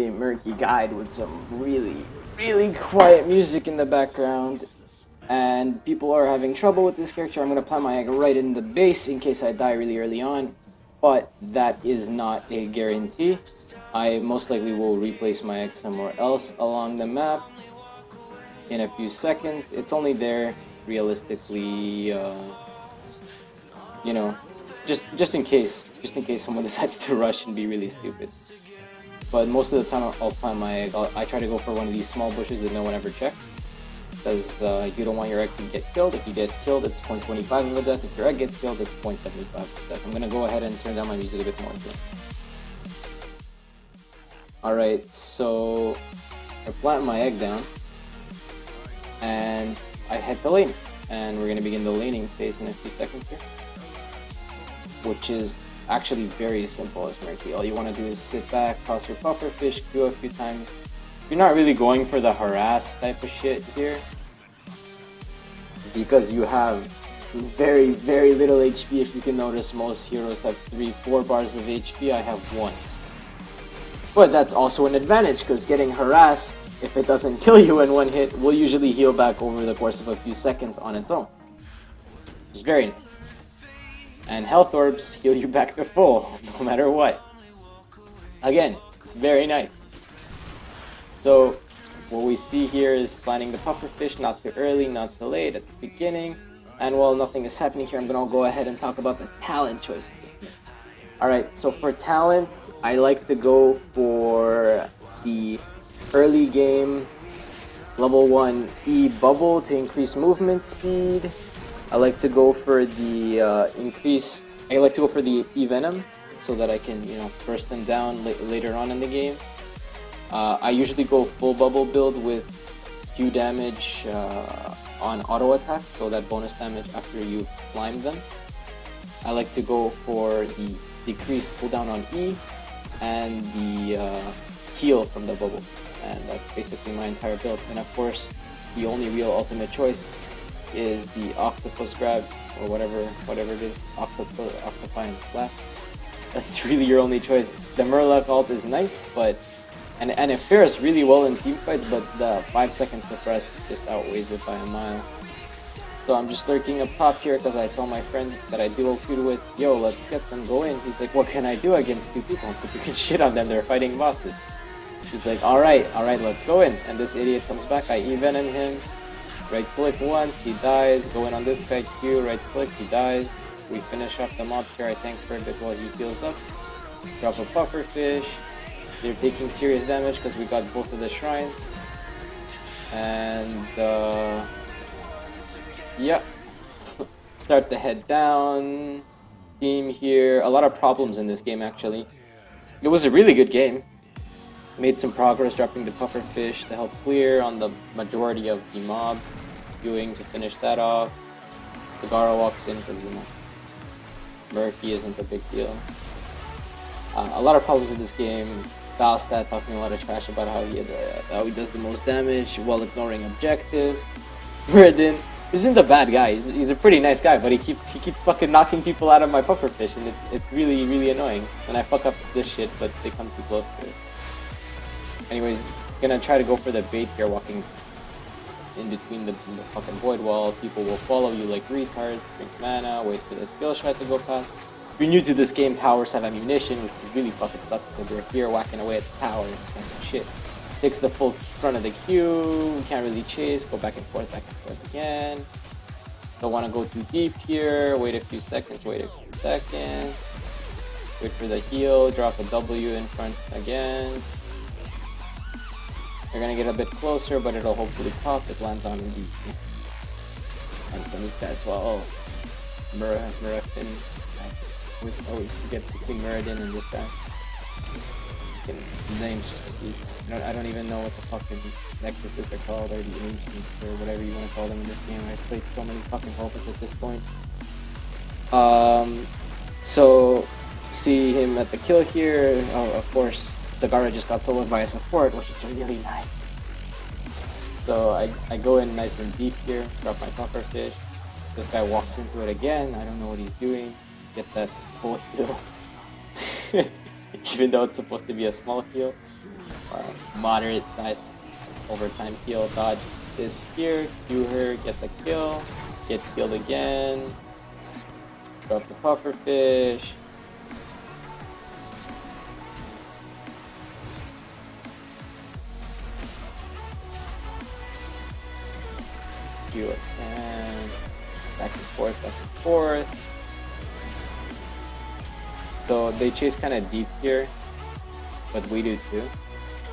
a Murky guide with some really quiet music in the background, and people are having trouble with this character. I'm going to plant my egg right in the base in case I die really early on, but that is not a guarantee. I most likely will replace my egg somewhere else along the map in a few seconds. It's only there realistically, you know, just in case someone decides to rush and be really stupid. But most of the time I'll plant my egg. I try to go for one of these small bushes that no one ever checked, because you don't want your egg to get killed. If you get killed, it's 0.25 of a death. If your egg gets killed, it's 0.75 of a death. I'm gonna go ahead and turn down my music a bit more too. Alright, so I plant my egg down, and I head to lane, and we're going to begin the laning phase in a few seconds here, which is actually very simple as Murky. All you want to do is sit back, toss your pufferfish, Q a few times. You're not really going for the harass type of shit here, because you have very little HP. If you can notice, most heroes have 3-4 bars of HP. I have 1. But that's also an advantage, because getting harassed, if it doesn't kill you in one hit, will usually heal back over the course of a few seconds on its own. It's very nice. And health orbs heal you back to full, no matter what. Again, very nice. So, what we see here is planting the pufferfish, not too early, not too late, at the beginning. And while nothing is happening here, I'm going to go ahead and talk about the talent choices. Alright, so for talents, I like to go for the early game level 1 E bubble to increase movement speed. I like to go for the E venom so that I can, burst them down later on in the game. I usually go full bubble build with Q damage on auto attack, so that bonus damage after you climb them. I like to go for the decreased cooldown on E and the heal from the bubble, and that's basically my entire build. And of course, the only real ultimate choice is the octopus grab, or whatever it is, octopi and slap. That's really your only choice. The Murloc ult is nice, but and it fares really well in team fights, but the 5 seconds to press just outweighs it by a mile. So I'm just lurking up top here because I told my friend that I duo queued with, yo, let's get them going. He's like, what can I do against 2 people? Because you can shit on them, they're fighting bosses. He's like, alright, let's go in. And this idiot comes back, I E-venom him. Right click once, he dies. Go in on this guy, Q, right click, he dies. We finish off the mobs here, I tank for a bit while he heals up. Drop a pufferfish. They're taking serious damage because we got both of the shrines. And yeah, start to head down. Team here, a lot of problems in this game actually. It was a really good game. Made some progress dropping the pufferfish to help clear on the majority of the mob. Queuing to finish that off. The Gara walks in because, Murky isn't a big deal. A lot of problems in this game. Valstat talking a lot of trash about how he does the most damage while ignoring objectives. Muradin isn't a bad guy. He's a pretty nice guy, but he keeps fucking knocking people out of my pufferfish, and it's really annoying when I fuck up this shit, but they come too close to it. Anyways, gonna try to go for the bait here, walking in between the fucking void wall. People will follow you like retards. Drink mana, wait for this skill shot to go past. If you're new to this game, towers have ammunition, which is really fucking sucks because they're here whacking away at the tower and shit. Takes the full front of the queue, we can't really chase, go back and forth again. Don't want to go too deep here, wait a few seconds, wait for the heal, drop a W in front again. You're gonna get a bit closer, but it'll hopefully pop. It lands on the and from this guy as well. Oh, Muradin. I always forget between Muradin and this guy. Names. I don't even know what the fucking nexuses are called, or the ancients, or whatever you want to call them in this game. I've played so many fucking helpers at this point. So see him at the kill here. Oh, of course. The Gara just got soloed by a support, which is really nice. So I go in nice and deep here, drop my pufferfish. This guy walks into it again. I don't know what he's doing. Get that full heal. Even though it's supposed to be a small heal. Moderate size overtime heal. Dodge this here, Q her, get the kill, get killed again, drop the pufferfish. Q again, back and forth, back and forth. So they chase kind of deep here, but we do too.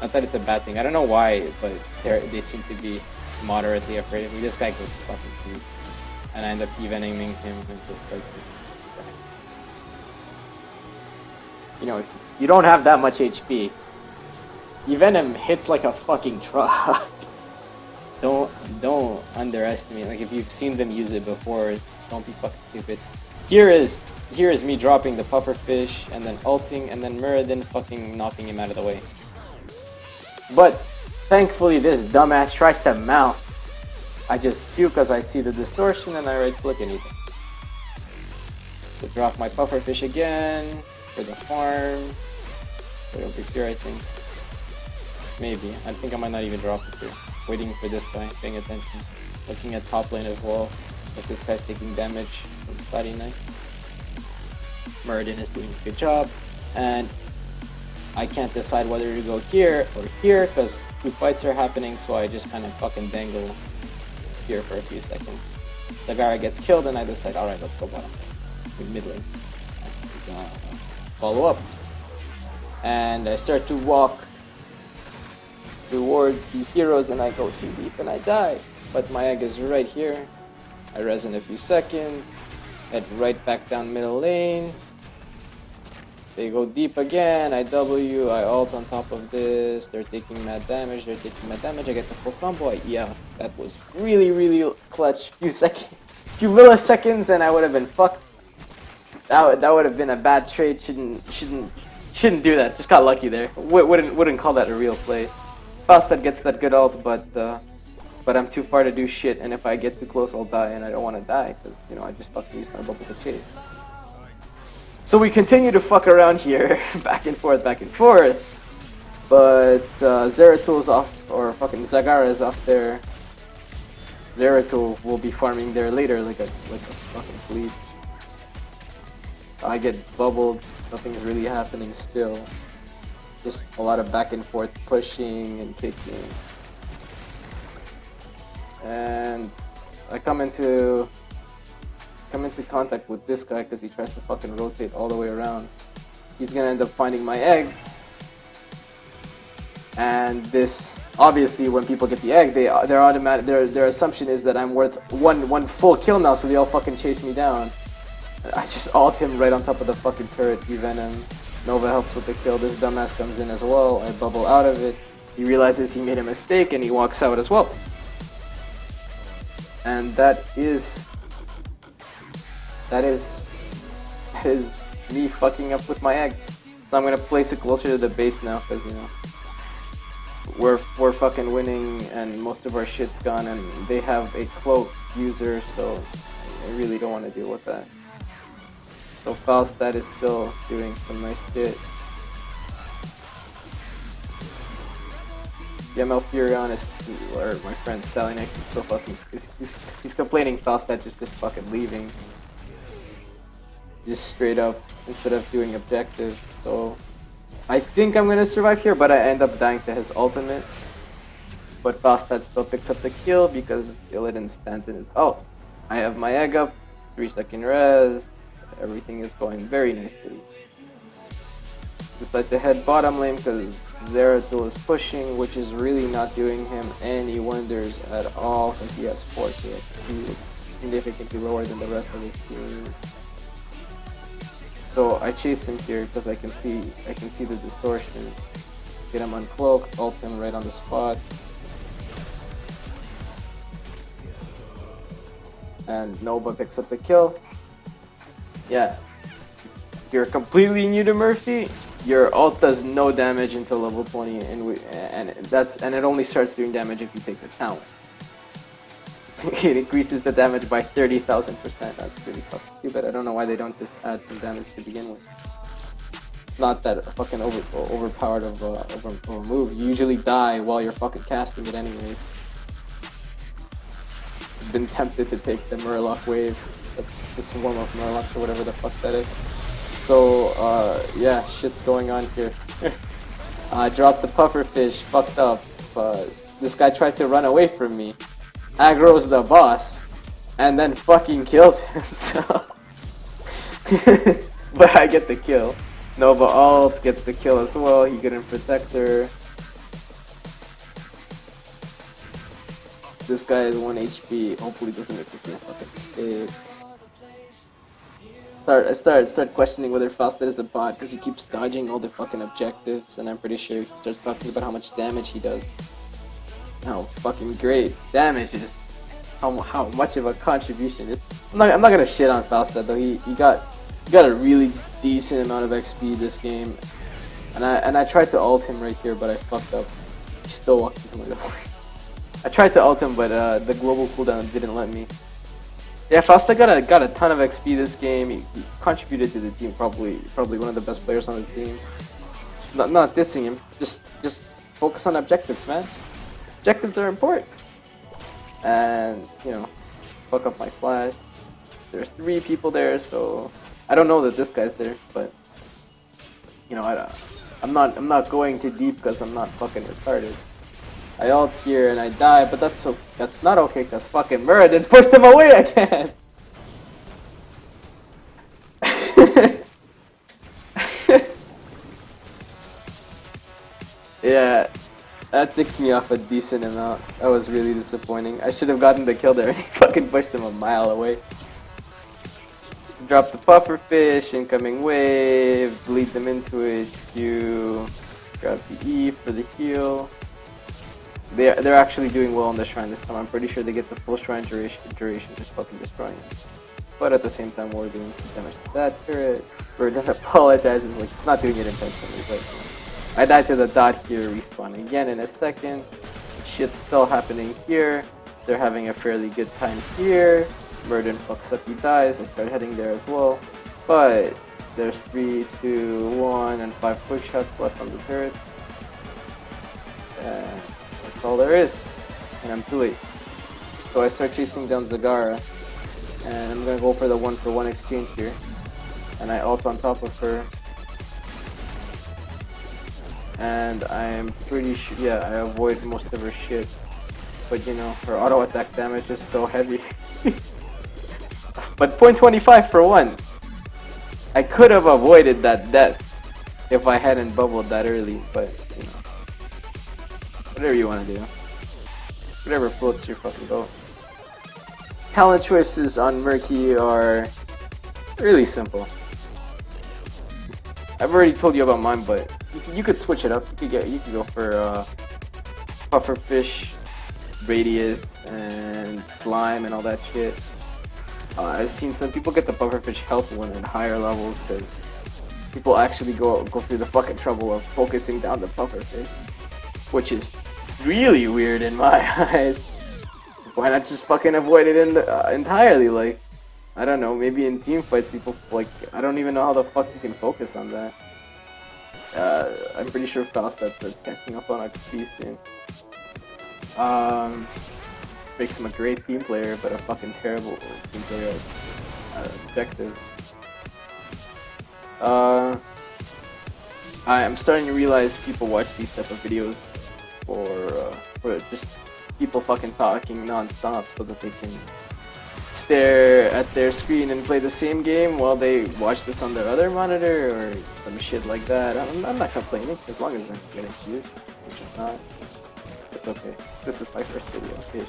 Not that it's a bad thing. I don't know why, but they seem to be moderately afraid of me. This guy goes fucking deep, and I end up evening him into like, you know, if you don't have that much HP, Venom hits like a fucking truck. Don't underestimate. Like if you've seen them use it before, don't be fucking stupid. Here is me dropping the pufferfish and then ulting and then Muradin fucking knocking him out of the way. But thankfully this dumbass tries to mount. I just Q because I see the distortion and I right click anything. So drop my pufferfish again for the farm. Right over here I think. Maybe. I think I might not even drop it here. Waiting for this guy, paying attention. Looking at top lane as well. Because this guy's taking damage from Friday night. Muradin is doing a good job. And I can't decide whether to go here or here because two fights are happening, so I just kind of fucking dangle here for a few seconds. Zagara gets killed and I decide, alright, let's go bottom lane, mid lane. And, follow up. And I start to walk towards the heroes and I go too deep and I die. But my egg is right here. I res in a few seconds, head right back down middle lane. They go deep again, I W, I ult on top of this, they're taking mad damage, I get the full combo, yeah, that was really clutch, few milliseconds and I would have been fucked. That would have been a bad trade, shouldn't do that, just got lucky there, wouldn't call that a real play. Faustad gets that good ult, but I'm too far to do shit, and if I get too close I'll die, and I don't want to die, because, you know, I just fucking used my bubble to chase. So we continue to fuck around here, back and forth, but Zeratul off, or fucking Zagara is off there. Zeratul will be farming there later like a fucking fleet. I get bubbled, nothing's really happening still. Just a lot of back and forth pushing and kicking. And I come into contact with this guy because he tries to fucking rotate all the way around. He's gonna end up finding my egg. And this, obviously, when people get the egg, their assumption is that I'm worth one full kill now, so they all fucking chase me down. I just ult him right on top of the fucking turret, Venom. Nova helps with the kill. This dumbass comes in as well. I bubble out of it. He realizes he made a mistake and he walks out as well. And that is me fucking up with my egg. So I'm gonna place it closer to the base now because, you know, we're fucking winning and most of our shit's gone and they have a cloak user, so I really don't want to deal with that. So Faustad is still doing some nice shit. ML Furion is, or my friend Stallion is still fucking, he's complaining Faustad just fucking leaving. Just straight up, instead of doing objective. So I think I'm gonna survive here, but I end up dying to his ultimate. But Faustad still picks up the kill because Illidan stands in his ult. I have my egg up, 3-second res, everything is going very nicely. Decide to head bottom lane because Zeratul is pushing, which is really not doing him any wonders at all because he has 4 kills. He is significantly lower than the rest of his team. So I chase him here because I can see the distortion. Get him uncloaked, ult him right on the spot. And Nova picks up the kill. Yeah. If you're completely new to Murphy, your ult does no damage until level 20 and it only starts doing damage if you take the talent. It increases the damage by 30,000%. That's really fucking stupid. I don't know why they don't just add some damage to begin with. not that fucking overpowered of a move. You usually die while you're fucking casting it anyways. I've been tempted to take the Murloc wave, the swarm of Murlocs or whatever the fuck that is. So yeah, shit's going on here. I dropped the pufferfish, fucked up. This guy tried to run away from me, aggro's the boss, and then fucking kills himself. But I get the kill. Nova ult gets the kill as well. He couldn't protect her. This guy is 1 HP. Hopefully doesn't make the same fucking mistake. I start questioning whether Faustet is a bot because he keeps dodging all the fucking objectives, and I'm pretty sure he starts talking about how much damage he does. How fucking great damage is. How much of a contribution is. I'm not gonna shit on Faustet though. He got a really decent amount of XP this game, and I tried to ult him right here, but I fucked up. He still walked into my door. I tried to ult him, but the global cooldown didn't let me. Yeah, Faustet got a ton of XP this game. He contributed to the team, probably one of the best players on the team. Not dissing him, just focus on objectives, man. Objectives are important. And you know, fuck up my splash. There's 3 people there, so I don't know that this guy's there, but you know, I'm not going too deep because I'm not fucking retarded. I ult here and I die, but that's not okay because fucking Muradin pushed him away again. Yeah, that ticked me off a decent amount. That was really disappointing. I should have gotten the kill there. He fucking pushed him a mile away. Drop the pufferfish, incoming wave, bleed them into it, Q, grab the E for the heal. They're actually doing well on the shrine this time. I'm pretty sure they get the full shrine duration just fucking destroying it. But at the same time, we're doing some damage to that turret. Verdun apologizes, like it's not doing it intentionally, but I died to the dot here, respawn again in a second. Shit's still happening here. They're having a fairly good time here. Verdun fucks up, he dies. I start heading there as well. But there's 3, 2, 1, and 5 quick shots left on the turret. And that's all there is. And I'm too late. So I start chasing down Zagara. And I'm gonna go for the 1-for-1 exchange here. And I ult on top of her. And I'm pretty sure, yeah, I avoid most of her shit. But you know, her auto attack damage is so heavy. But 0.25 for 1. I could have avoided that death if I hadn't bubbled that early, but you know. Whatever you want to do. Whatever floats your fucking boat. Talent choices on Murky are really simple. I've already told you about mine, but you could switch it up. You could go for pufferfish, radius, and slime and all that shit. I've seen some people get the pufferfish health one at higher levels because people actually go through the fucking trouble of focusing down the pufferfish, which is really weird in my eyes. Why not just fucking avoid it entirely? Like, I don't know, maybe in team fights people, like, I don't even know how the fuck you can focus on that. I'm pretty sure Faustet's catching up on XP soon. Makes him a great team player, but a fucking terrible team player objective. I'm starting to realize people watch these type of videos for just people fucking talking non-stop so that they can stare at their screen and play the same game while they watch this on their other monitor or some shit like that. I'm not complaining as long as I'm getting views, which is not. It's okay. This is my first video.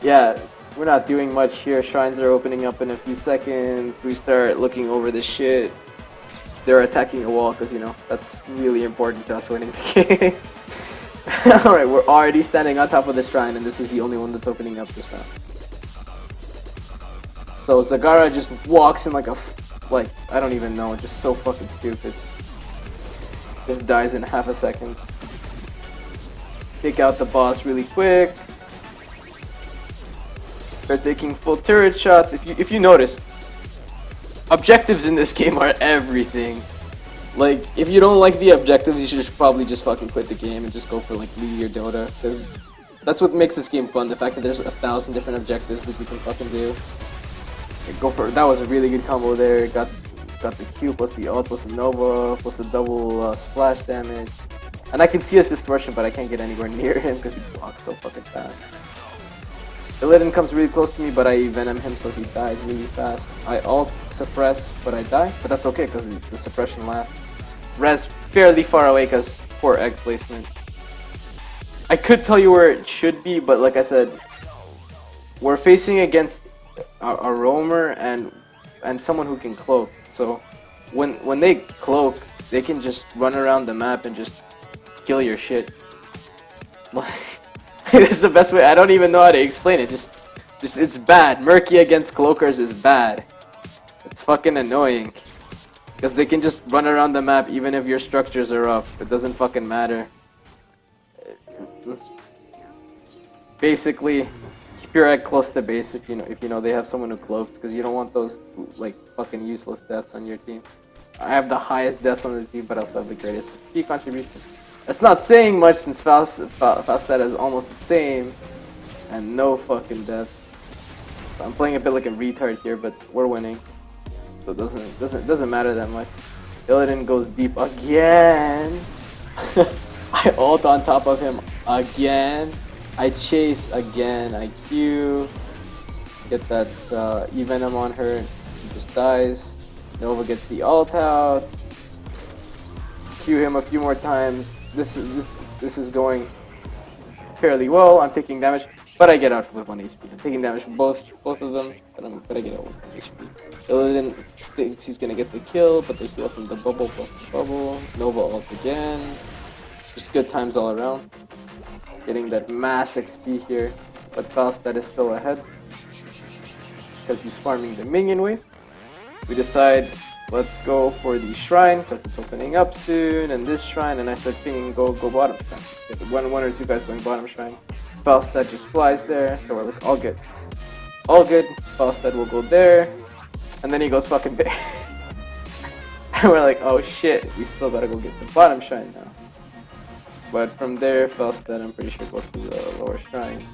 Yeah, we're not doing much here. Shrines are opening up in a few seconds. We start looking over this shit. They're attacking a wall because, you know, that's really important to us winning the game. Alright, we're already standing on top of the shrine and this is the only one that's opening up this round. So Zagara just walks in like I don't even know, just so fucking stupid. Just dies in half a second. Take out the boss really quick. They're taking full turret shots. If you notice, Objectives in this game are everything. Like, if you don't like the objectives, you should probably just fucking quit the game and just go for, like, League or Dota. Because that's what makes this game fun, the fact that there's 1,000 different objectives that you can fucking do. Like, go for it. That was a really good combo there. Got the Q plus the ult plus the Nova plus the double splash damage. And I can see his distortion, but I can't get anywhere near him because he blocks so fucking fast. Illidan comes really close to me, but I venom him so he dies really fast. I ult suppress, but I die. But that's okay because the suppression lasts. Red's fairly far away because poor egg placement. I could tell you where it should be, but like I said, we're facing against a roamer and someone who can cloak. So when they cloak, they can just run around the map and just kill your shit. This is the best way. I don't even know how to explain it. Just it's bad. Murky against cloakers is bad. It's fucking annoying. Because they can just run around the map even if your structures are up. It doesn't fucking matter. Basically, keep your egg close to base if you know they have someone who cloaks, because you don't want those like fucking useless deaths on your team. I have the highest deaths on the team, but I also have the greatest key contribution. That's not saying much since Faustat is almost the same, and no fucking death. So I'm playing a bit like a retard here, but we're winning, so it doesn't matter that much. Illidan goes deep again. I ult on top of him again. I chase again. I Q. Get that E-Venom on her. She just dies. Nova gets the ult out. Q him a few more times. This is going fairly well. I'm taking damage, but I get out with 1 HP. I'm taking damage from both of them, but I get out with 1 HP. Illidan thinks he's gonna get the kill, but the heal from the bubble plus the bubble. Nova ult again. Just good times all around. Getting that mass XP here, but Faustat is still ahead because he's farming the minion wave. We decide, let's go for the shrine because it's opening up soon, and this shrine, and I start pinging go bottom shrine. One or two guys going bottom shrine. Faustat just flies there, so we're like, all good. Faustat will go there, and then he goes fucking base. And we're like, oh shit, we still gotta go get the bottom shrine now. But from there, Faustat, I'm pretty sure, goes to the lower shrine.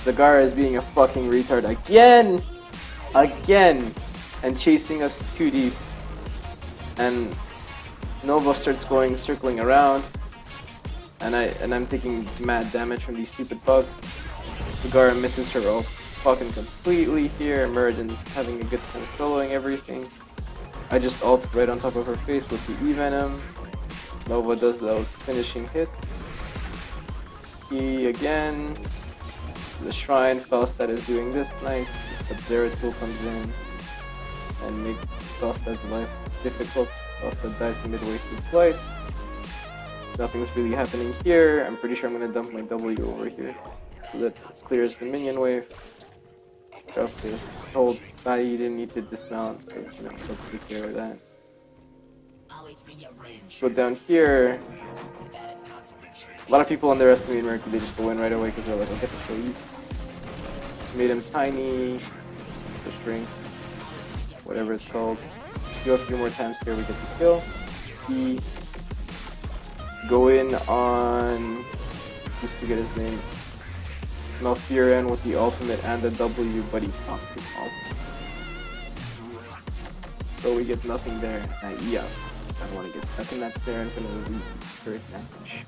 Zagara is being a fucking retard again, and chasing us too deep. And Nova starts circling around, and I'm taking mad damage from these stupid bugs. Zagara misses her ult fucking completely here. Muradin's having a good time soloing everything. I just ult right on top of her face with the E-Venom. Nova does those finishing hit. He again. The shrine, Faustat is doing this nice, but Zeratul comes in and makes Faustat's life difficult. Faustat dies midway through flight. Nothing's really happening here. I'm pretty sure I'm gonna dump my W over here. So that clears the minion wave. Just told Fatty you didn't need to dismount, because let's take care of that. Go down here. A lot of people underestimate Murky. They just go in right away because they're like, okay, that's so easy. Made him tiny. The strength. Whatever it's called. Go a few more times here, we get the kill. He go in on, just forget his name, Malfurion with the ultimate and the W, but he popped his ultimate. So we get nothing there. Yeah, I don't want to get stuck in that snare and gonna lose turret damage.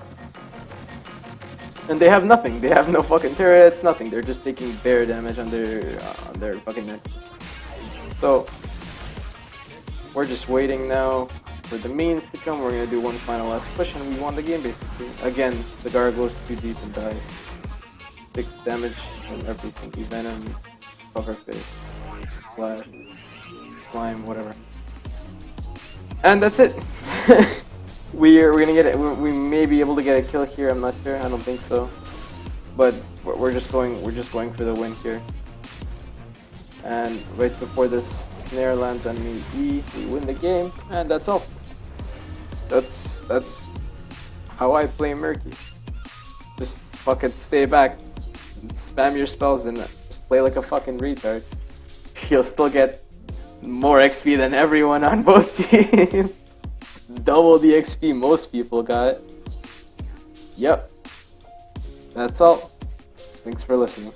And they have nothing. They have no fucking turrets, nothing. They're just taking bear damage on their fucking neck. So we're just waiting now for the means to come. We're gonna do one final last push and we won the game basically. Again, the Gar goes too deep and dies. 6 damage from everything. Venom, cover face, flash, climb, whatever. And that's it. We're gonna get it. We may be able to get a kill here. I'm not sure. I don't think so. But we're just going for the win here. And right before this snare lands on me E, we win the game, and that's all. That's how I play Murky. Just fucking stay back, spam your spells, and just play like a fucking retard. You'll still get More XP than everyone on both teams. Double the XP most people got. Yep. That's all. Thanks for listening.